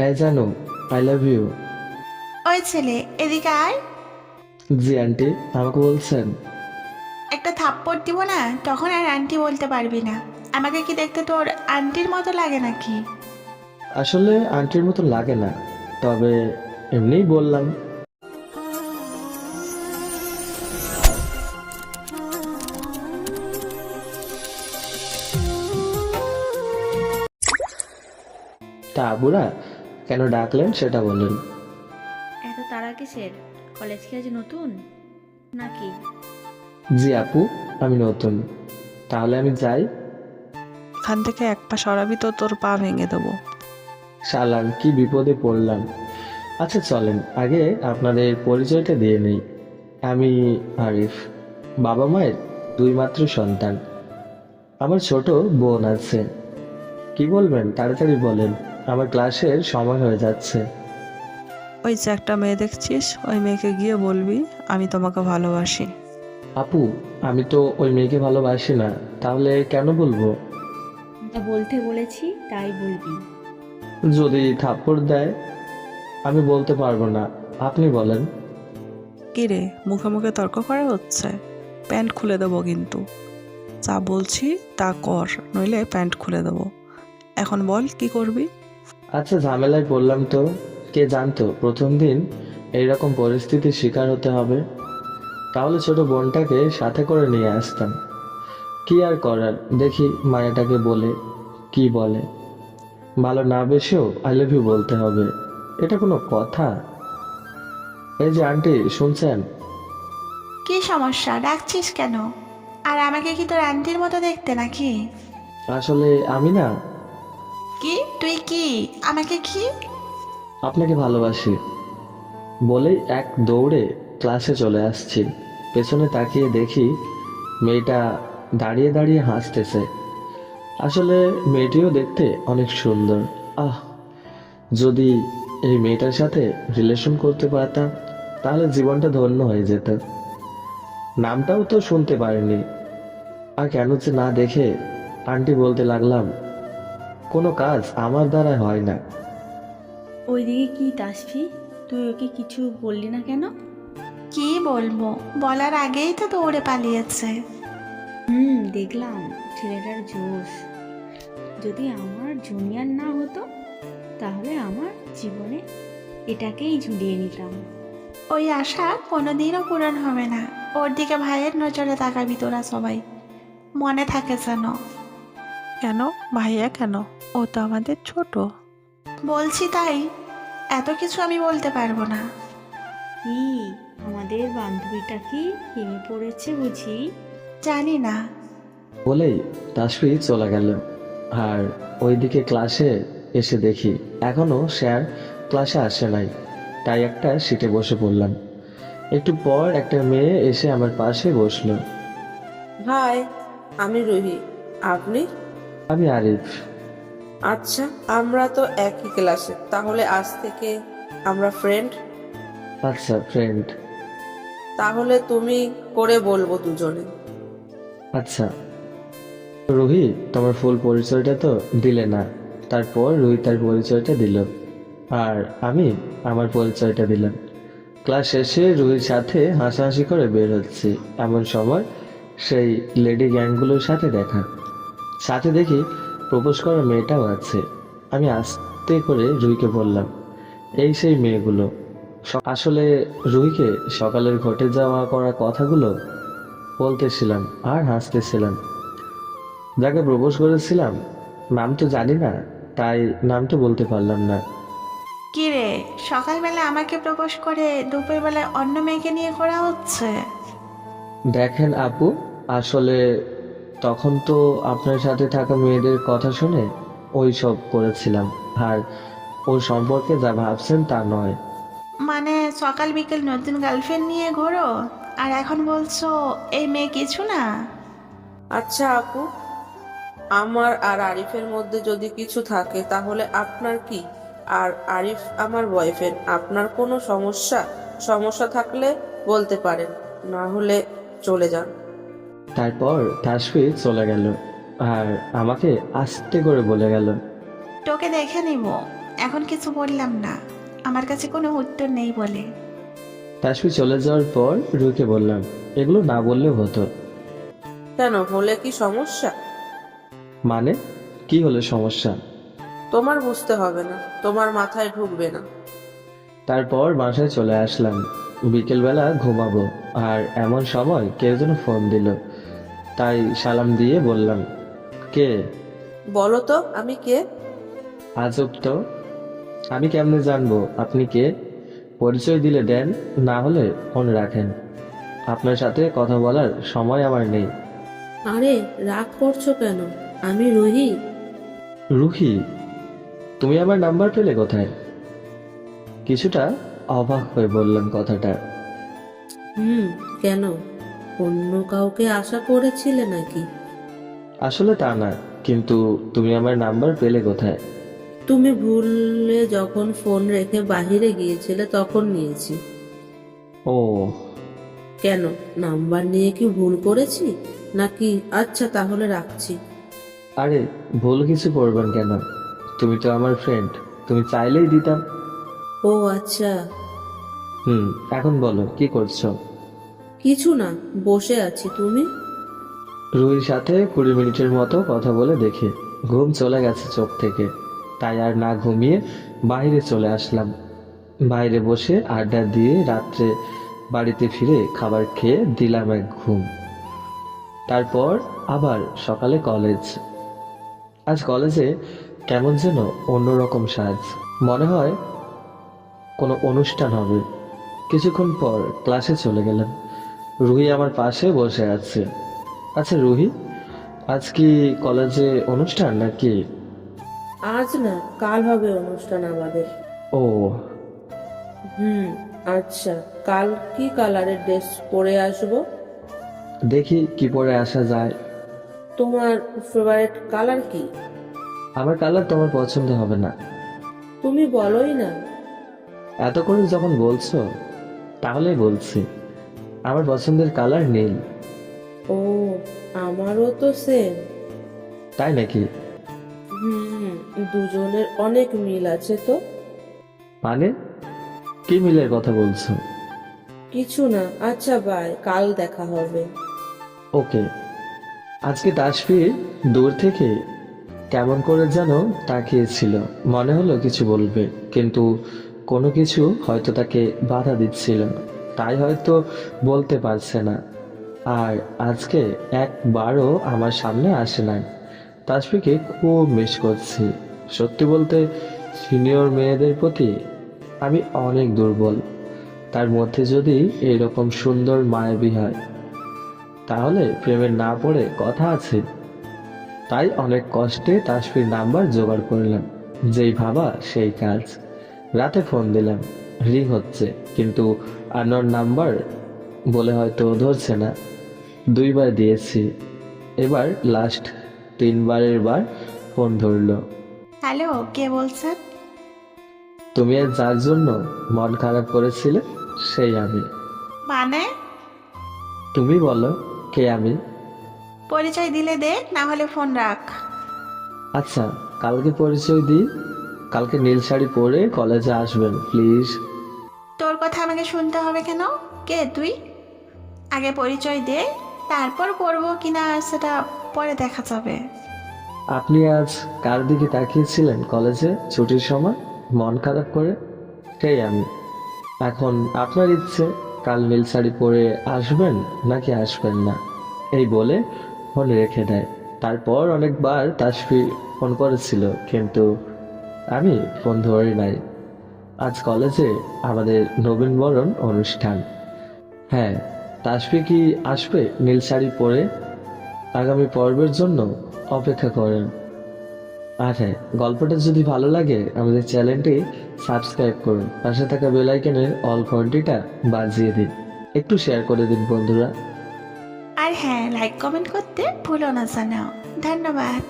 এই জানো, I love you. ওই ছেলে, এদিকে আয়। জি আন্টি, আমাকে বলছেন? একটা থাপ্পড় দিব না, তখন আর আন্টি বলতে পারবি না। আমাকে কি দেখতে তোর আন্টির মতো লাগে নাকি? আসলে আন্টির মতো লাগে না, তবে এমনিই বললাম। তা আবুরা, কেন ডাকলেন সেটা বলেন। এত তাড়া কিসের? কলেজ কি আজ নতুন নাকি? জি আপু, আমি নতুন। তাহলে আমি যাই। এখান থেকে এক পা সরাবি তো তোর পা ভেঙে দেবো। শালার কি বিপদে পড়লাম। আচ্ছা চলেন, আগে আপনাদের পরিচয়টা দিয়ে নেই। আমি আরিফ, বাবা মায়ের দুই মাত্র সন্তান। আমার ছোট বোন আছে। কি বলবেন তাড়াতাড়ি বলেন, আমার ক্লাসের সময় হয়ে যাচ্ছে। ওই যে একটা মেয়ে দেখছিস, ওই মেয়েকে গিয়ে বলবি আমি তোমাকে ভালোবাসি। আপু, আমি তো ওই মেয়েকে ভালোবাসি না, তাহলে কেন বলবো? যা বলতে বলেছি তাই বলবি। যদি থাপ্পড় দেয়? আমি বলতে পারবো না, আপনি বলেন। কি রে, মুখে মুখে তর্ক করা হচ্ছে? প্যান্ট খুলে দেবো কিন্তু। যা বলছি তা কর, নইলে প্যান্ট খুলে দেবো। এখন বল কি করবি? আচ্ছা ঝামেলায় পড়লাম তো। কে জানতো প্রথম দিন এইরকম পরিস্থিতির শিকার হতে হবে। তাহলে ছোট বোনটাকে সাথে করে নিয়ে আসতাম। কি আর করার, দেখি মায়াটাকে বলে কি বলে। ভালো না বেসেও আই লাভ ইউ বলতে হবে, এটা কোনো কথা? এই যে আন্টি, শুনছেন? কি সমস্যা, ডাকছিস কেন? আর আমাকে কি তোর আন্টির মতো দেখতে নাকি? আসলে আমি না, কি তুই কি আমাকে কি? আপনাকে ভালোবাসি বলেই এক দৌড়ে ক্লাসে চলে আসছি। পেছনে তাকিয়ে দেখি মেয়েটা দাঁড়িয়ে দাঁড়িয়ে হাসতেছে। আসলে মেয়েটিও দেখতে অনেক সুন্দর। আহ, যদি এই মেয়েটার সাথে রিলেশন করতে পারতাম তাহলে জীবনটা ধন্য হয়ে যেত। নামটাও তো শুনতে পারিনি, আর কেন যে না দেখে আন্টি বলতে লাগলাম। কোনো কাজ আমার দ্বারা হয় না। ওইদিকে কি তাসফি, তুই ওকে কিছু বললি না কেন? কি বলবো, বলার আগেই তো দৌড়ে পালিয়েছে। দেখলাম ছেলেটার জোশ। যদি আমার জুনিয়র না হতো তাহলে আমার জীবনে এটাকেই ঝুলিয়ে নিতাম। ওই আশা কোনোদিনও পূরণ হবে না। ওর দিকে ভাইয়ের নজরে তাকাবি তোরা সবাই, মনে থাকে যেন। কেন ভাইয়া কেন? ও তো আমাদের ছোট। বলছি তাই, এত কিছু আমি বলতে পারবো না। কি, আমাদের বান্ধবীটা কি প্রেমে পড়েছে বুঝি? জানি না। বলেই তাসফি চলে গেল। আর ওইদিকে ক্লাসে এসে দেখি এখনো স্যার ক্লাসে আসে নাই। তাই একটা সিটে বসে পড়লাম। একটু পর একটা মেয়ে এসে আমার পাশে বসলো। হাই, আমি রুহি। আপনি? আমি আরিফ। আচ্ছা, আমরা তো একই ক্লাসে, তাহলে আজ থেকে আমরা ফ্রেন্ড। আচ্ছা ফ্রেন্ড। তাহলে তুমি করে বলবো দুজনে। আচ্ছা রুহি, তোমার ফুল পরিচয়টা তো দিলে না। তারপর রুহি তার পরিচয়টা দিল, আর আমি আমার পরিচয়টা দিলাম। ক্লাস শেষে রুহির সাথে হাসাহাসি করে বের হচ্ছি, এমন সময় সেই লেডি গ্যাংগুলোর সাথে দেখা। সাথে দেখি প্রপোজ করা মেয়েটাও আছে। আমি আস্তে করে রুহিকে বললাম, এই সেই মেয়েগুলো। আসলে রুহিকে সকালের ঘটে যাওয়া করা কথাগুলো বলতেছিলাম আর হাসতেছিলাম। যাকে প্রপোজ করেছিলাম নাম তো জানি না, তাই নাম তো বলতে পারলাম না। কি রে, সকালবেলা আমাকে প্রপোজ করে দুপুরবেলায় অন্য মেয়েকে নিয়ে ঘোরা হচ্ছে? দেখেন আপু, আসলে তখন তো আপনার সাথে থাকা মেয়েদের কথা শুনে ওই সব করেছিলাম। আর ওর সম্পর্কে যা ভাবছেন তা নয়। মানে সকাল বিকেল নতুন গার্লফ্রেন্ড নিয়ে ঘোরো, আর এখন বলছো এই মেয়ে কিছু না? আচ্ছা আপু, আমার আর আরিফের মধ্যে যদি কিছু থাকে তাহলে আপনার কি? আর আরিফ আমার বয়ফ্রেন্ড। আপনার কোনো সমস্যা সমস্যা থাকলে বলতে পারেন, না হলে চলে যান। তারপর তাসফি চলে গেল আর আমাকে আস্তে করে বলে গেল, তোকে দেখে নিব, এখন কিছু বললাম না, আমার কাছে কোনো উত্তর নেই বলে। তাসফি চলে যাওয়ার পর রুহিকে বললাম, এগুলো না বললেও হতো। কেন, হলে কি সমস্যা? মানে কি হলো সমস্যা? তোমার বুঝতে হবে না, তোমার মাথায় ঢুকবে না। তারপর বাসায় চলে আসলাম। বিকেলবেলা ঘুমাবো, আর এমন সময় কেউ যেন ফোন দিল। তাই সালাম দিয়ে বললাম, কে? বলো তো আমি কে? আজব তো, আমি কেমনে জানবো আপনি কে? পরিচয় দিলে দেন, না হলে ফোন রাখেন। আপনার সাথে কথা বলার সময় আমার নেই। আরে রাগ করছো কেন? আমি রুহি। রুহি? তুমি আমার নাম্বার পেলে কোথায়? কিছুটা অবাক হয়ে বললাম কথাটা। কেন, অন্য কাউকে আশা করেছিলে নাকি? আসলে তা না, কিন্তু তুমি আমার নাম্বার পেলে কোথায়? তুমি ভুলে যখন ফোন রেখে বাইরে গিয়েছিলে তখন নিয়েছি। ও, কেন, নাম্বার নিয়ে কি ভুল করেছি নাকি? আচ্ছা তাহলে রাখছি। আরে ভুল কিছু করবেন কেন? তুমি তো আমার ফ্রেন্ড, তুমি চাইলেই দিতাম। ও আচ্ছা। এখন বলো কি করছো? কিছু না, বসে আছি। তুমি? রুহির সাথে 20 মিনিটের মতো কথা বলে দেখে ঘুম চলে গেছে চোখ থেকে, তাই আর না ঘুমিয়ে বাইরে চলে আসলাম। বাইরে বসে আড্ডা দিয়ে রাত্রে বাড়িতে ফিরে খাবার খেয়ে দিলাম এক ঘুম। তারপর আবার সকালে কলেজ। আজ কলেজে কেমন যেন অন্যরকম সাজ, মনে হয় কোনো অনুষ্ঠান হবে। কিছুক্ষণ পর ক্লাসে চলে গেলাম। রুহি আমার পাশে বসে আছে। আচ্ছা রুহি, আজ কি কলেজে অনুষ্ঠান নাকি? আজ না, কাল হবে অনুষ্ঠান আমাদের। ও, আচ্ছা, কাল কি কালারের ড্রেস পরে আসবো? দেখি কি পরে আসা যায়। তোমার ফেভারিট কালার কি? আমার কালার তোমার পছন্দ হবে না। তুমি বলোই না। এত করে যখন বলছো তাহলেই বলছি, আমার পছন্দের কালার নীল। ও, আমারও তো সেম। তাই নাকি? দুজনের অনেক মিল আছে তো। মানে কি মিলের কথা বলছো? কিছু না, আচ্ছা বাই, কাল দেখা হবে। ওকে। আজকে তাসফি দূর থেকে কেমন করে যেন তাকিয়েছিল, মনে হলো কিছু বলবে, কিন্তু কোনো কিছু হয়তো তাকে বাধা দিচ্ছিল, তাই হয়তো বলতে পারছে না। আর আজকে একবারও আমার সামনে আসে নাই। তাসফিকে খুব মিস করছি। সত্যি বলতে সিনিয়র মেয়েদের প্রতি আমি অনেক দুর্বল। তার মধ্যে যদি এরকম সুন্দর মায়াবী হয়, তাহলে প্রেমের না পড়ে কথা আছে। তাই অনেক কষ্টে তাসফির নাম্বার জোগাড় করলাম। যেই ভাবা সেই কাজ। রাতে ফোন দিলাম, রিং হচ্ছে, কিন্তু আননোন নাম্বার বলে হয়তো ধরছে না। 2বার দিয়েছি, এবার লাস্ট 3বারের বার ফোন ধরলো। হ্যালো, কে বলছেন? তুমি আর যার জন্য মন খারাপ করেছিলে সেই আমি। মানে? তুমি বলো কে আমি? পরিচয় দিলে দে, না হলে ফোন রাখ। আচ্ছা, কালকে পরিচয় দিই। কালকে নীল শাড়ি পরে কলেজে আসবেন প্লিজ। তোর কথা আমাকে শুনতে হবে কেন? কে তুই? আগে পরিচয় দে, তারপর করবো কিনা সেটা পরে দেখা যাবে। আপনি আজ কার দিকে তাকিয়েছিলেন কলেজে ছুটির সময় মন খারাপ করে? সেই আমি। এখন আপনার ইচ্ছে, কাল নীল শাড়ি পরে আসবেন নাকি আসবেন না। এই বলে ফোন রেখে দেয়। তারপর অনেকবার তাসফি ফোন করেছিল, কিন্তু আমি ফোন ধরি নাই। আজ কলেজে আমাদের নবীনবরণ অনুষ্ঠান। হ্যাঁ, তাসফি কি আসবে নীল শাড়ি পরে? আগামী পর্বের জন্য অপেক্ষা করেন। আর হ্যাঁ, গল্পটা যদি ভালো লাগে আমাদের চ্যানেলটি সাবস্ক্রাইব করুন, পাশে থাকা বেল আইকনের অল ঘন্টিটা বাজিয়ে দিন, একটু শেয়ার করে দিন বন্ধুরা। আর হ্যাঁ, লাইক কমেন্ট করতে ভুলো না জানাও। ধন্যবাদ।